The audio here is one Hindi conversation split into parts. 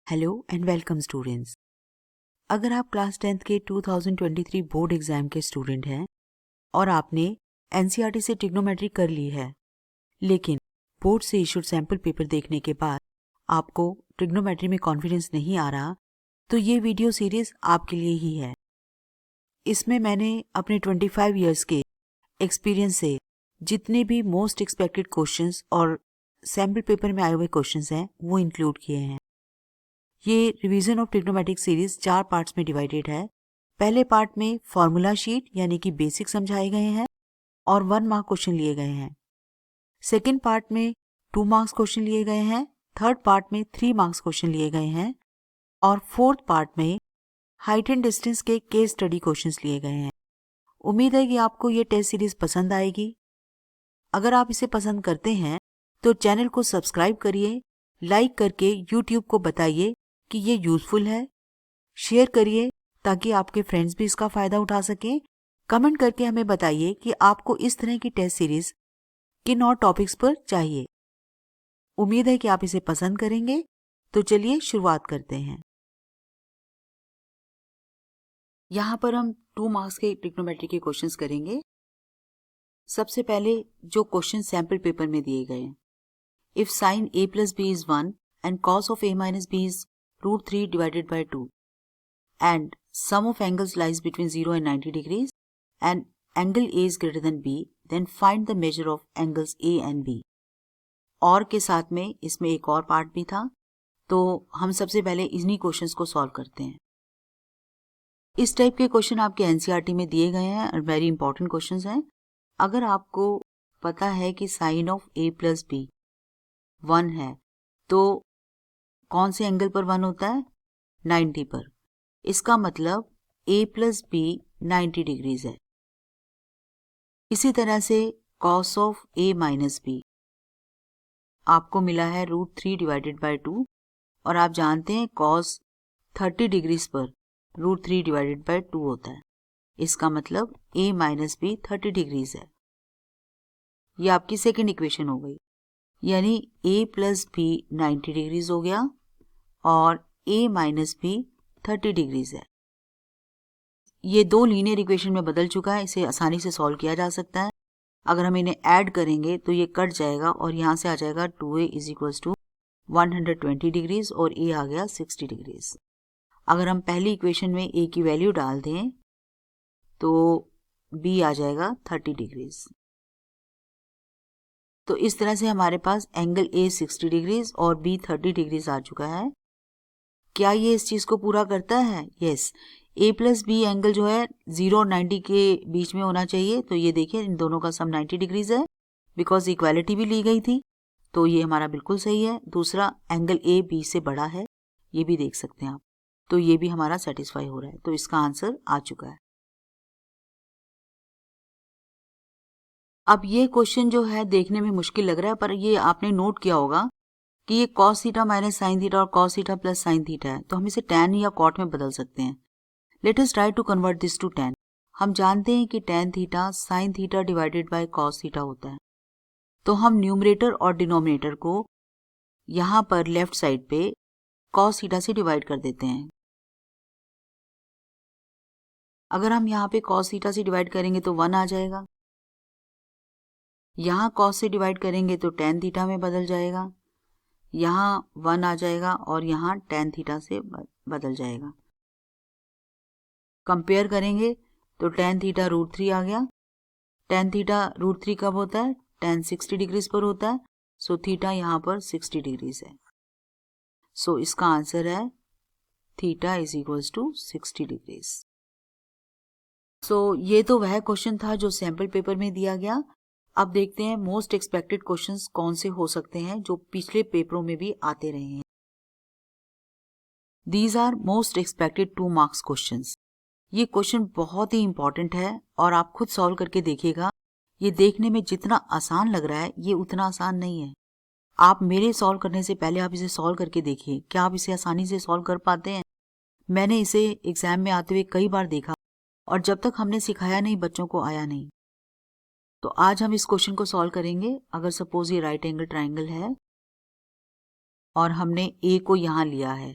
Hello and welcome students. अगर आप क्लास 10th के 2023 बोर्ड एग्जाम के स्टूडेंट हैं और आपने एनसीईआरटी से ट्रिग्नोमेट्री कर ली है, लेकिन बोर्ड से इशूड सैम्पल पेपर देखने के बाद आपको ट्रिग्नोमेट्री में कॉन्फिडेंस नहीं आ रहा, तो ये वीडियो सीरीज आपके लिए ही है। इसमें मैंने अपने 25 इयर्स के एक्सपीरियंस से जितने भी मोस्ट एक्सपेक्टेड क्वेश्चंस और सैम्पल पेपर में आए हुए क्वेश्चंस हैं वो इंक्लूड किए हैं। ये revision of trigonometric series 4 parts में डिवाइडेड है। पहले पार्ट में फॉर्मूला शीट यानी कि बेसिक समझाए गए हैं और 1 मार्क क्वेश्चन लिए गए हैं। सेकेंड पार्ट में 2 मार्क्स क्वेश्चन लिए गए हैं। थर्ड पार्ट में 3 मार्क्स क्वेश्चन लिए गए हैं और फोर्थ पार्ट में हाइट एंड डिस्टेंस के केस स्टडी क्वेश्चंस लिए गए हैं। उम्मीद है कि आपको ये टेस्ट सीरीज पसंद आएगी। अगर आप इसे पसंद करते हैं तो चैनल को सब्सक्राइब करिए, लाइक करके यूट्यूब को बताइए कि ये यूजफुल है, शेयर करिए ताकि आपके फ्रेंड्स भी इसका फायदा उठा सकें। कमेंट करके हमें बताइए कि आपको इस तरह की टेस्ट सीरीज किन और टॉपिक्स पर चाहिए। उम्मीद है कि आप इसे पसंद करेंगे। तो चलिए शुरुआत करते हैं। यहाँ पर हम 2 मार्क्स के ट्रिग्नोमेट्री के क्वेश्चंस करेंगे। सबसे पहले जो क्वेश्चन सैम्पल पेपर में दिए गए हैं, if sine a plus b is 1 and cos of a minus b is √3 divided by 2 and sum of angles lies between 0 and 90 degrees and angle A is greater than B, then find the measure of angles A and B। और के साथ में इसमें एक और पार्ट भी था, तो हम सबसे पहले इन्हीं क्वेश्चंस को सॉल्व करते हैं। इस टाइप के क्वेश्चन आपके एनसीईआरटी में दिए गए हैं और वेरी इंपॉर्टेंट क्वेश्चंस हैं। अगर आपको पता है कि sine of a plus B 1 है, तो कौन से एंगल पर 1 होता है? 90 पर। इसका मतलब a प्लस बी 90 डिग्रीज है। इसी तरह से cos of a minus B आपको मिला है √3 डिवाइडेड बाय 2 और आप जानते हैं cos 30 डिग्रीज पर √3 डिवाइडेड बाय 2 होता है। इसका मतलब a माइनस बी 30 डिग्रीज है। ये आपकी सेकेंड इक्वेशन हो गई, यानी a प्लस बी 90 डिग्रीज हो गया और a माइनस बी 30 डिग्रीज है। ये 2 लीनियर इक्वेशन में बदल चुका है, इसे आसानी से सॉल्व किया जा सकता है। अगर हम इन्हें ऐड करेंगे तो ये कट जाएगा और यहाँ से आ जाएगा 2a is equals to 120 degrees और a आ गया 60 डिग्रीज। अगर हम पहली इक्वेशन में a की वैल्यू डाल दें तो b आ जाएगा 30 डिग्रीज। तो इस तरह से हमारे पास एंगल a 60 डिग्रीज और b 30 डिग्रीज आ चुका है। क्या ये इस चीज को पूरा करता है? Yes. a plus B angle जो है 0 और 90 के बीच में होना चाहिए। तो ये देखिए इन दोनों का सम 90 डिग्रीज है, बिकॉज इक्वालिटी भी ली गई थी, तो ये हमारा बिल्कुल सही है। दूसरा, एंगल a b से बड़ा है, ये भी देख सकते हैं आप, तो ये भी हमारा सेटिस्फाई हो रहा है। तो इसका आंसर आ चुका है। अब ये क्वेश्चन जो है देखने में मुश्किल लग रहा है, पर ये आपने नोट किया होगा कि ये cos theta minus sine theta और cos theta plus sine theta है, तो हम इसे tan या cot में बदल सकते हैं। Let us try to convert this to tan। हम जानते हैं कि tan theta sine theta divided by cos theta होता है, तो हम न्यूमरेटर और डिनोमिनेटर को यहाँ पर लेफ्ट साइड पे cos थीटा से डिवाइड कर देते हैं। अगर हम यहाँ पे cos थीटा से डिवाइड करेंगे तो 1 आ जाएगा, यहाँ cos से डिवाइड करेंगे तो tan थीटा में बदल जाएगा, यहाँ 1 आ जाएगा और यहाँ tan थीटा से बदल जाएगा। कंपेयर करेंगे तो tan थीटा √3 आ गया। tan थीटा √3 कब होता है? tan 60 डिग्रीज पर होता है, सो थीटा यहाँ पर 60 डिग्रीज है। सो इसका आंसर है theta is equals to 60 degrees. So ये तो वह क्वेश्चन था जो सैम्पल पेपर में दिया गया। अब देखते हैं मोस्ट एक्सपेक्टेड क्वेश्चंस कौन से हो सकते हैं जो पिछले पेपरों में भी आते रहे हैं। These are most expected 2 marks questions. ये क्वेश्चन बहुत ही इंपॉर्टेंट है और आप खुद सॉल्व करके देखिएगा। ये देखने में जितना आसान लग रहा है ये उतना आसान नहीं है। आप मेरे सॉल्व करने से पहले आप इसे सॉल्व करके देखिए, क्या आप इसे आसानी से सॉल्व कर पाते हैं? मैंने इसे एग्जाम में आते हुए कई बार देखा और जब तक हमने सिखाया नहीं बच्चों को आया नहीं। तो आज हम इस क्वेश्चन को सॉल्व करेंगे। अगर सपोज ये राइट एंगल ट्राइंगल है और हमने a को यहाँ लिया है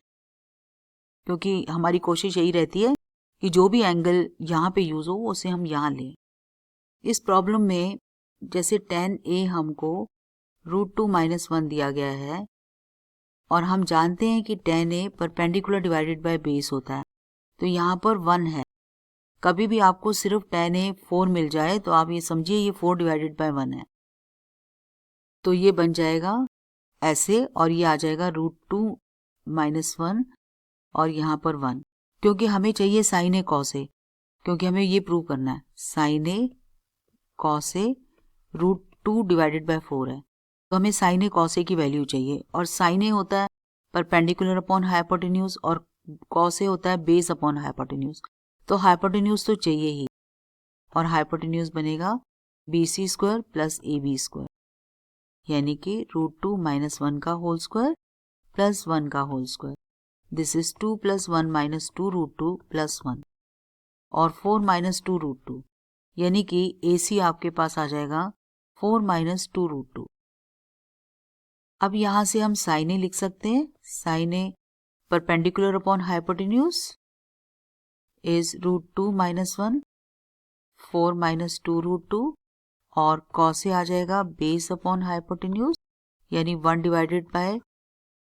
क्योंकि हमारी कोशिश यही रहती है कि जो भी एंगल यहाँ पे यूज़ हो उसे हम यहाँ लें। इस प्रॉब्लम में जैसे tan A हमको √2 - 1 दिया गया है और हम जानते हैं कि tan A perpendicular divided by base होता है, तो यहाँ पर 1 है। कभी भी आपको सिर्फ tan A 4 मिल जाए तो आप ये समझिए ये 4 डिवाइडेड बाय 1 है, तो ये बन जाएगा ऐसे और ये आ जाएगा √2 - 1 और यहाँ पर 1, क्योंकि हमें चाहिए sin A cos A, क्योंकि हमें ये प्रूव करना है sin A cos A √2 divided by 4 है, तो हमें sin A cos A की वैल्यू चाहिए और sin A होता है परपेंडिकुलर अपॉन हाइपोटेन्यूज और cos A होता है बेस अपॉन हाइपोटेन्यूज, तो हाइपोटेन्यूज तो चाहिए ही और हाइपोटेन्यूज बनेगा BC² प्लस AB², यानी कि √2 - 1 का होल स्क्वायर प्लस 1 का whole square. This is 2 + 1 - 2 √2 plus 1 और 4 - 2 √2, यानी कि AC आपके पास आ जाएगा 4 - 2 √2। अब यहाँ से हम sin A लिख सकते हैं। sin A perpendicular upon hypotenuse is √2 - 1 4 - 2 √2 और cos A आ जाएगा बेस अपॉन हाइपोटेन्यूज यानी 1 डिवाइडेड बाय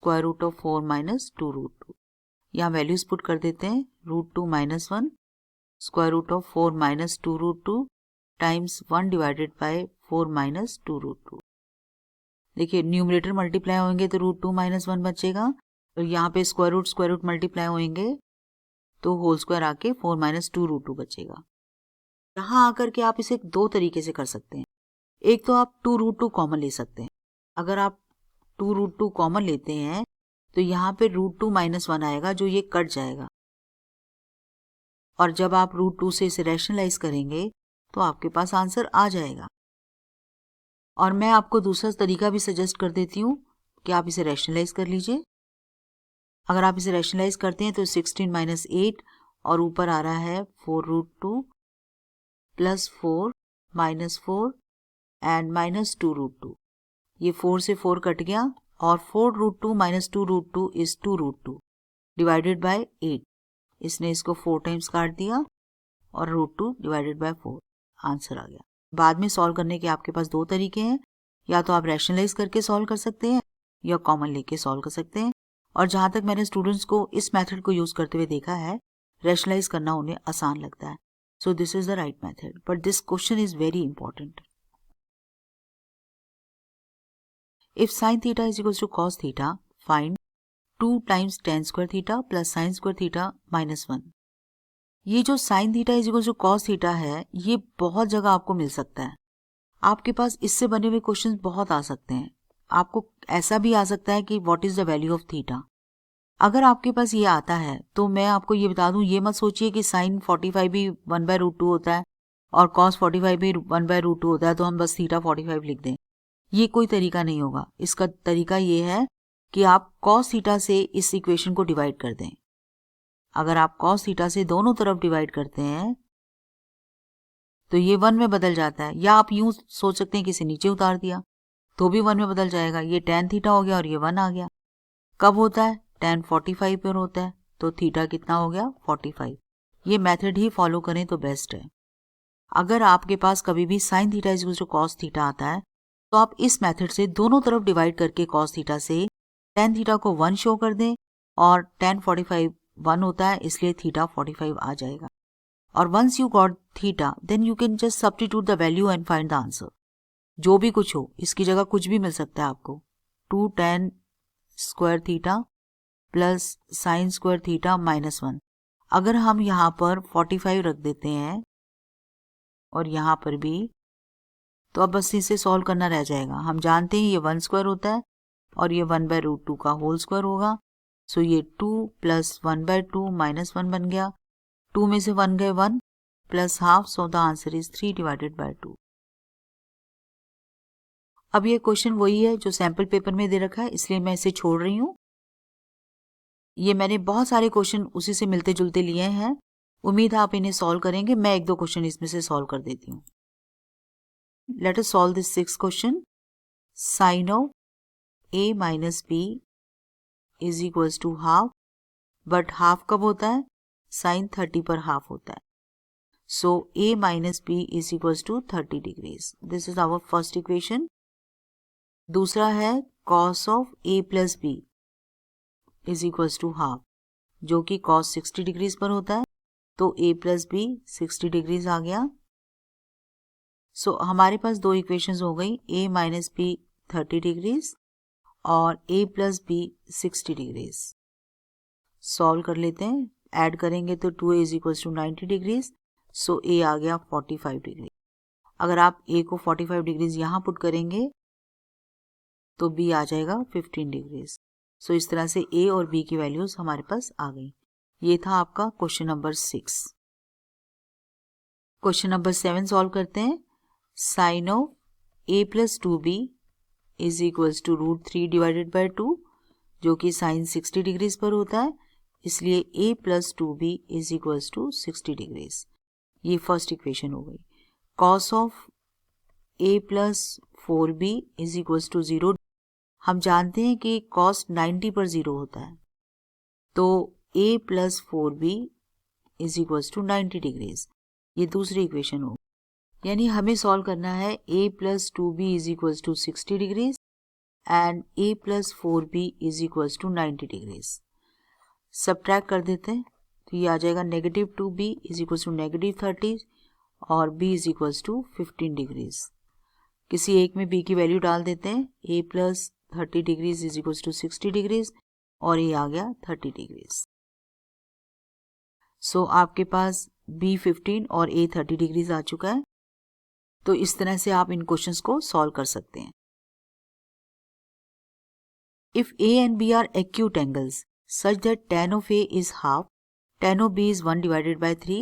√4 - 2 √2। यहाँ वैल्यूज पुट कर देते हैं √2 - 1 √4 - 2 √2 टाइम्स 1 डिवाइडेड बाय 4 - 2 √2। देखिए न्यूमरेटर मल्टीप्लाई होंगे तो √2 - 1 बचेगा और यहाँ पे स्क्वायर रूट मल्टीप्लाई होंगे तो होल स्क्वायर आके 4 - 2 √2 बचेगा। यहाँ आकर के आप इसे दो तरीके से कर सकते हैं। एक तो आप 2 √2 कॉमन ले सकते हैं। अगर आप 2 √2 कॉमन लेते हैं तो यहाँ पे √2 - 1 आएगा जो ये कट जाएगा और जब आप √2 से इसे रैशनलाइज करेंगे तो आपके पास आंसर आ जाएगा। और मैं आपको दूसरा तरीका भी सजेस्ट कर देती हूँ कि आप इसे रैशनलाइज कर लीजिए। अगर आप इसे रैशनलाइज करते हैं तो 16 - 8 और ऊपर आ रहा है 4 √2 प्लस 4 - 4 एंड -2 √2। ये 4 से 4 कट गया और 4 √2 - 2 √2 इज 2 √2 डिवाइडेड बाय 8। इसने इसको 4 टाइम्स काट दिया और √2 डिवाइडेड बाय 4 आंसर आ गया। बाद में सॉल्व करने के आपके पास दो तरीके हैं, या तो आप रैशनलाइज करके सॉल्व कर सकते हैं या कॉमन लेके सॉल्व कर सकते हैं। और जहां तक मैंने स्टूडेंट्स को इस मेथड को यूज करते हुए देखा है, रैशनलाइज करना उन्हें आसान लगता है। सो this is the right method, but this question is very important. If sin theta is equals to cos theta, find 2 times tan square theta plus sin square theta minus 1। ये जो sin theta is equals to cos theta है, ये बहुत जगह आपको मिल सकता है। आपके पास इससे बने हुए क्वेश्चंस बहुत आ सकते हैं। आपको ऐसा भी आ सकता है कि what is the value of theta. अगर आपके पास ये आता है तो मैं आपको ये बता दूं, ये मत सोचिए कि sin 45 भी 1/√2 होता है और cos 45 भी 1/√2 होता है तो हम बस थीटा 45 लिख दें। ये कोई तरीका नहीं होगा। इसका तरीका ये है कि आप cos थीटा से इस इक्वेशन को डिवाइड कर दें। अगर आप cos थीटा से दोनों तरफ डिवाइड करते हैं तो ये 1 में बदल जाता है, या आप यूं सोच सकते हैं कि इसे नीचे उतार दिया तो भी 1 में बदल जाएगा। ये tan थीटा हो गया और ये 1 आ गया। कब होता है? tan 45 पर होता है, तो थीटा कितना हो गया? 45। ये मेथड ही फॉलो करें तो बेस्ट है। अगर आपके पास कभी भी sin theta is equal to cos theta आता है तो आप इस मेथड से दोनों तरफ डिवाइड करके cos थीटा से tan थीटा को 1 शो कर दें और tan 45 1 होता है, इसलिए थीटा 45 आ जाएगा। और once you got theta then you can just substitute the value and find the answer. जो भी कुछ हो, इसकी जगह कुछ भी मिल सकता है आपको। 2 tan square theta plus sign square theta minus 1। अगर हम यहाँ पर 45 रख देते हैं और यहाँ पर भी, तो अब बस इसे सॉल्व करना रह जाएगा। हम जानते हैं ये 1 स्क्वायर होता है और ये 1/√2 का होल स्क्वायर होगा। सो ये 2 प्लस 1/2 माइनस 1 बन गया। 2 में से 1 गए 1 plus half, so the answer is 3 divided by 2। अब ये क्वेश्चन वही है जो सैंपल पेपर में दे रखा है, इसलिए मैं इसे छोड़ रही हूँ। ये मैंने बहुत सारे क्वेश्चन उसी से मिलते जुलते लिए हैं। उम्मीद है आप इन्हें सॉल्व करेंगे। मैं एक दो क्वेश्चन इसमें से सॉल्व कर देती हूँ। Let us solve this sixth question. Sin of a minus b is equals to half but half कब होता है? साइन 30 पर हाफ होता है. So a minus b is equals to 30 degrees. This is our first equation. दूसरा है cos of a plus b is equals to half, जो कि cos 60 डिग्रीज पर होता है. तो a प्लस b 60 डिग्रीज आ गया. सो हमारे पास दो इक्वेशंस हो गई, a माइनस b 30 डिग्रीज और a plus b 60 degrees. Solve कर लेते हैं. ऐड करेंगे तो 2a is equals to 90 degrees. So a आ गया 45 डिग्री. अगर आप a को 45 डिग्रीज यहाँ पुट करेंगे तो b आ जाएगा 15 डिग्रीज. सो इस तरह से a और b की वैल्यूज हमारे पास आ गई. ये था आपका question number 6. Question number 7 solve करते हैं. Sine of a plus 2b is equals to √3 divided by 2, जो कि साइन 60 डिग्रीज पर होता है. इसलिए a plus 2b is equals to 60 degrees. ये फर्स्ट इक्वेशन हो गई. Cos of a plus 4b is equals to 0. हम जानते हैं कि कॉस 90 पर 0 होता है. तो a plus 4b is equals to 90 degrees. ये दूसरी इक्वेशन हो. यानी हमें सॉल्व करना है a plus 2b is equals to 60 degrees and a plus 4b is equals to 90 degrees. Subtract कर देते हैं तो ये आ जाएगा negative 2b is equals to negative 30 और b is equals to 15 degrees. किसी एक में b की वैल्यू डाल देते हैं. a plus 30 degrees is equals to 60 degrees और a आ गया 30 डिग्रीज. सो आपके पास b 15 और a 30 डिग्रीज आ चुका है. तो इस तरह से आप इन क्वेश्चंस को सॉल्व कर सकते हैं. If a and b are acute angles such that tan of a is half, tan of b is 1 divided by 3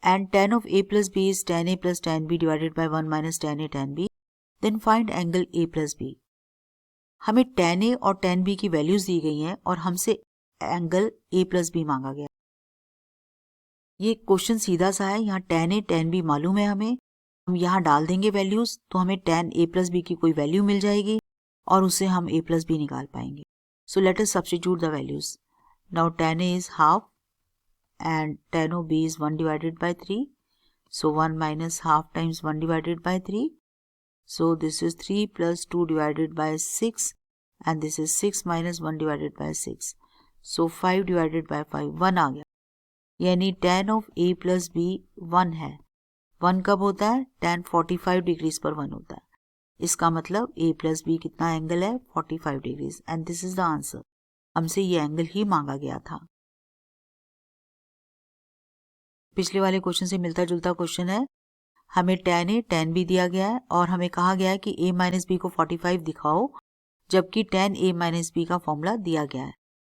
and tan of a plus b is tan a plus tan b divided by 1 minus tan a tan b, then find angle a plus b. हमें tan a और tan b की वैल्यूज दी गई हैं और हमसे एंगल a plus b मांगा गया. ये क्वेश्चन सीधा सा है. यहाँ tan a tan b मालूम है हमें. हम यहाँ डाल देंगे वैल्यूज तो हमें tan a plus b की कोई वैल्यू मिल जाएगी और उससे हम a plus b निकाल पाएंगे. So let us substitute the values. Now tan a is half and tan of b is 1 divided by 3. So 1 minus half times 1 divided by 3. So this is 3 plus 2 divided by 6 and this is 6 minus 1 divided by 6. So 5 divided by 5, 1 आ गया. यानी tan of a plus b 1 है. 1 कब होता है? tan 45 डिग्रीज पर 1 होता है. इसका मतलब a plus b कितना एंगल है? 45 degrees. And this is the answer. हमसे ये एंगल ही मांगा गया था. पिछले वाले क्वेश्चन से मिलता जुलता क्वेश्चन है. हमें tan a tan b दिया गया है और हमें कहा गया है कि a माइनस बी को 45 दिखाओ, जबकि tan a माइनस बी का फॉर्मूला दिया गया है.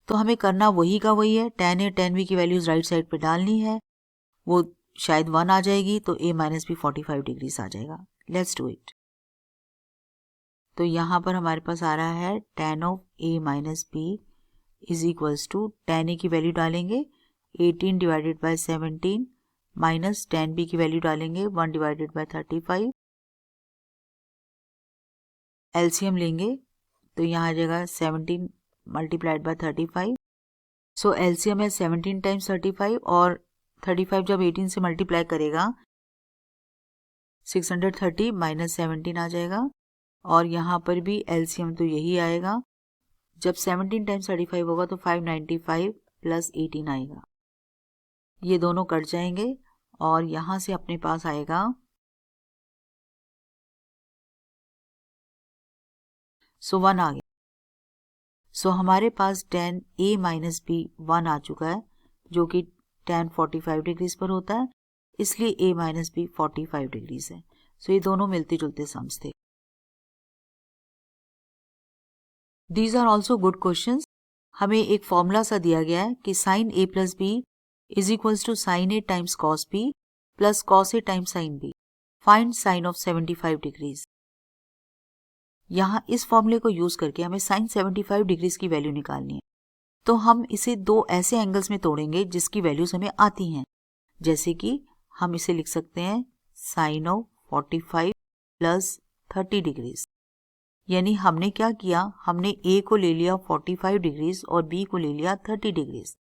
तो हमें करना वही का वही है. tan a tan b की वैल्यूज राइट साइड पे डालनी है. वो शायद 1 आ जाएगी तो a माइनस बी 45 डिग्रीज आ जाएगा. Let's do it. तो यहाँ पर हमारे पास आ रहा है tan of a minus B is equals to tan a की वैल्यू डालेंगे 18 divided by 17 minus tan b की वैल्यू डालेंगे 1 डिवाइडेड बाय 35. एलसीएम लेंगे तो यहाँ आ जाएगा 17 मल्टीप्लाइड बाय 35. सो एलसीएम है 17 टाइम्स 35 और 35 जब 18 से मल्टीप्लाई करेगा 630 माइनस 17 आ जाएगा. और यहाँ पर भी एलसीएम तो यही आएगा. जब 17 टाइम्स 35 होगा तो 595 प्लस 18 आएगा. ये दोनों कट जाएंगे और यहाँ से अपने पास आएगा सो 1 आ गया. सो हमारे पास tan a माइनस बी 1 आ चुका है, जो कि tan 45 डिग्रीज पर होता है. इसलिए a माइनस बी 45 डिग्रीज है. सो ये दोनों मिलते जुलते सम्स थे. These are also good questions. हमें एक फॉर्मूला सा दिया गया है कि sine a plus B is equals to sine a times cos b plus cos a times sine b. Find sine of 75 degrees. यहाँ इस फॉर्मूले को यूज करके हमें साइन 75 डिग्रीज की वैल्यू निकालनी है. तो हम इसे दो ऐसे एंगल्स में तोड़ेंगे जिसकी वैल्यूज हमें आती हैं. जैसे कि हम इसे लिख सकते हैं साइन ऑफ 45 प्लस 30 डिग्रीज. यानी हमने क्या किया, हमने a को ले लिया 45 डिग्रीज और b को ले लिया 30 degrees.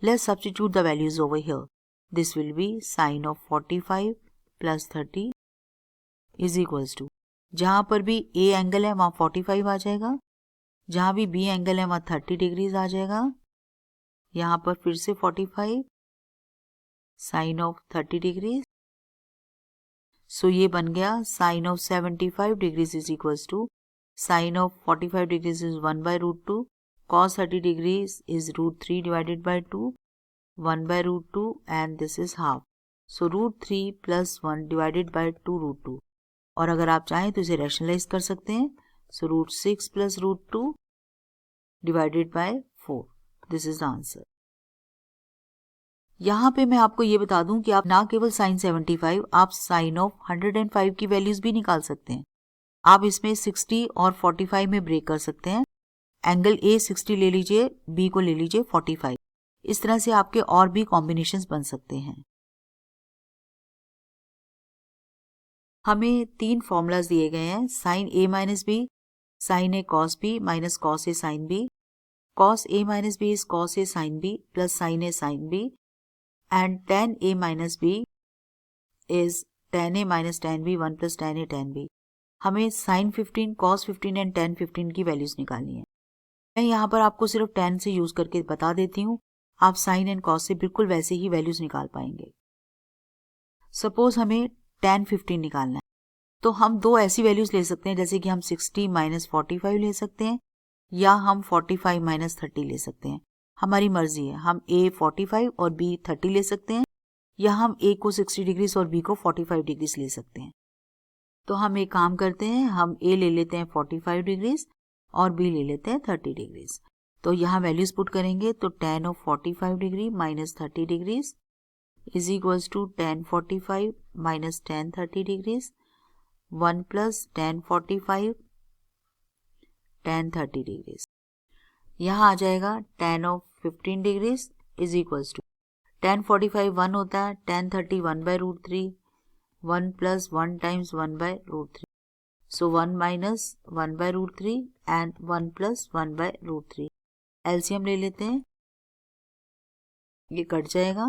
Let's substitute the values over here. This will be sine of 45 plus 30 is equals to, जहाँ पर भी A एंगल है वहाँ 45 आ जाएगा, जहाँ भी B एंगल है वहाँ 30 डिग्रीज आ जाएगा, यहाँ पर फिर से 45 साइन ऑफ 30 डिग्रीज. सो ये बन गया sine of 75 degrees is equals to sine of 45 degrees is 1 by root 2, cos 30 degrees is root 3 divided by 2, 1 by root 2, and this is half. So root 3 plus 1 divided by 2 root 2. और अगर आप चाहें तो इसे रैशनलाइज कर सकते हैं. So root 6 plus root 2 divided by 4. This is the answer. यहाँ पे मैं आपको ये बता दूं कि आप ना केवल साइन 75, आप साइन ऑफ 105 की वैल्यूज भी निकाल सकते हैं. आप इसमें 60 और 45 में ब्रेक कर सकते हैं. एंगल A 60 ले लीजिए, B को ले लीजिए 45. इस तरह से आपके और भी कॉम्बिनेशंस बन सकते हैं. हमें 3 फॉर्मूलाज दिए गए हैं. Sine A minus B, sine A cos B minus cos A sine B, cos A minus B is cos A sine B plus sine A sine B, and tan A minus B is tan A minus tan B 1 plus tan A tan B. हमें साइन 15, कॉस 15 एंड tan 15 की वैल्यूज निकालनी है. मैं यहाँ पर आपको सिर्फ tan से यूज करके बता देती हूँ. आप साइन एंड कॉस से बिल्कुल वैसे ही वैल्यूज निकाल पाएंगे. सपोज हमें tan 15 निकालना है, तो हम दो ऐसी वैल्यूज ले सकते हैं, जैसे कि हम 60 माइनस 45 ले सकते हैं या हम 45 माइनस 30 ले सकते हैं. हमारी मर्जी है. हम A 45 और B 30 ले सकते हैं, या हम A को 60 डिग्रीज और B को 45 डिग्रीज ले सकते हैं. तो हम एक काम करते हैं, हम A ले लेते हैं 45 डिग्रीज और B ले लेते हैं 30 डिग्रीज. तो यहाँ वैल्यूज पुट करेंगे तो tan of 45 degree minus 30 degrees is equals to tan 45 minus tan 30 degrees 1 plus tan 45 tan 30 degrees. यहाँ आ जाएगा tan of 15 degrees is equals to tan 45 1 होता है, tan 30 1 by root 3, 1 plus 1 times 1 by root 3. So 1 minus 1 by root 3 and 1 plus 1 by root 3. LCM ले लेते हैं, ये कट जाएगा.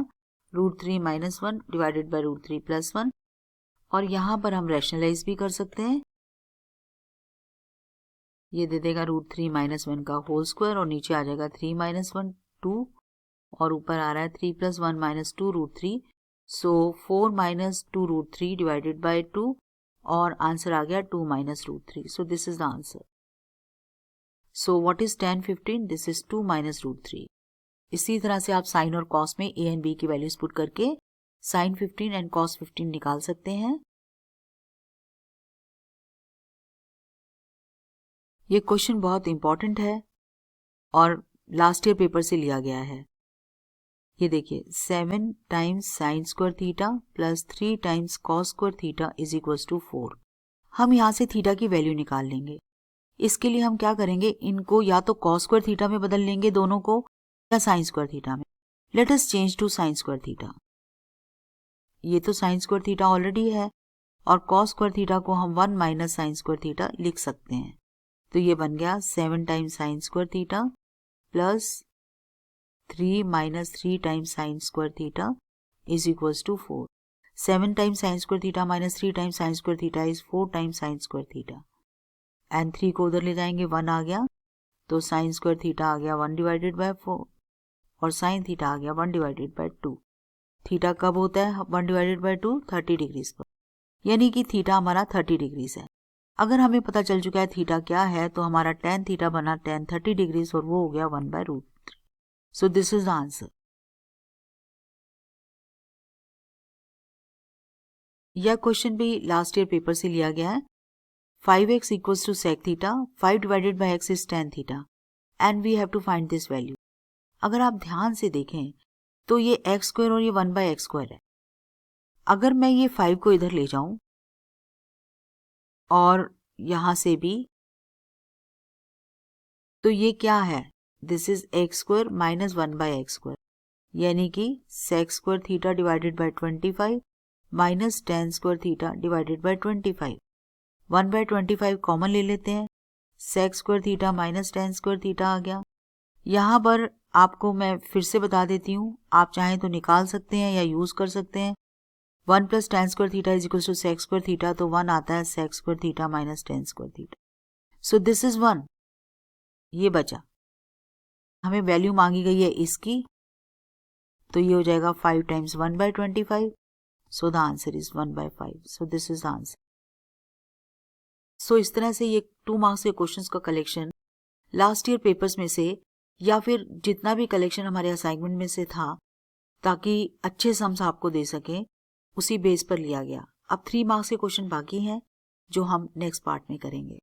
Root 3 minus 1 divided by root 3 plus 1. और यहाँ पर हम रैशनलाइज भी कर सकते हैं. ये दे देगा रूट 3 माइनस 1 का होल स्क्वायर और नीचे आ जाएगा 3 माइनस 1 2 और ऊपर आ रहा है 3 plus 1 minus 2 root 3. So 4 minus 2 root 3 divided by 2 और आंसर आ गया 2 minus root 3. So this is the answer. So what is tan 15? This is 2 minus root 3. इसी तरह से आप साइन और कॉस में A एंड B की वैल्यूज पुट करके साइन 15 एंड कॉस 15 निकाल सकते हैं. ये क्वेश्चन बहुत इंपॉर्टेंट है और लास्ट ईयर पेपर से लिया गया है. ये देखिए 7 times sine square theta plus 3 times cos square theta is equals to 4. हम यहाँ से थीटा की वैल्यू निकाल लेंगे. इसके लिए हम क्या करेंगे, इनको या तो कॉस स्क्वायर थीटा में बदल लेंगे दोनों को, या साइन स्क्वायर थीटा में. Let us change to sine square theta. ये तो साइन स्क्वायर थीटा ऑलरेडी है और कॉस स्क्वायर थीटा को हम 1 माइनस साइन स्क्वायर थीटा लिख सकते हैं. तो ये बन गया 7 times sine square theta plus 3 minus 3 times sine square theta is equals to 4. 7 times sine square theta minus 3 times sine square theta is 4 times sine square theta. And 3 को उधर ले जाएंगे, 1 आ गया, तो साइन स्क्वायर थीटा आ गया 1 डिवाइडेड बाय 4 और साइन थीटा आ गया 1 डिवाइडेड बाय 2. थीटा कब होता है 1 डिवाइडेड बाय 2? 30 डिग्रीज पर, यानी कि थीटा हमारा 30 डिग्रीज है. अगर हमें पता चल चुका है थीटा क्या है, तो हमारा tan थीटा बना tan 30 डिग्रीज और वो हो गया 1 by root 3. So this is the answer. यह क्वेश्चन भी लास्ट ईयर पेपर से लिया गया है. 5x equals to sec theta, 5 divided by x is tan theta and we have to find this value. अगर आप ध्यान से देखें तो ये x स्क्वायर और ये 1 बाय x स्क्वायर है. अगर मैं ये 5 को इधर ले जाऊं और यहां से भी, तो ये क्या है, this is x square minus 1 by x square, यानी कि sec square theta divided by 25 minus tan square theta divided by 25. 1 by 25 common ले लेते हैं, sec square theta minus tan square theta आ गया. यहाँ पर आपको मैं फिर से बता देती हूँ, आप चाहें तो निकाल सकते हैं या यूज कर सकते हैं। 1 plus tan square theta is equal to sec square theta, तो 1 आता है sec square theta minus tan square theta. So this is 1, ये बचा। हमें वैल्यू मांगी गई है इसकी, तो ये हो जाएगा 5 times 1/25। So the answer is 1/5। So this is the answer. So इस तरह से ये 2 मार्क्स के क्वेश्चंस का कलेक्शन लास्ट ईयर पेपर्स में से या फिर जितना भी कलेक्शन हमारे असाइनमेंट में से था, ताकि अच्छे सम्स आपको दे सकें, उसी बेस पर लिया गया। अब 3 मार्क्स के क्वेश्चन बाकी हैं जो हम नेक्स्ट पार्ट में करेंगे।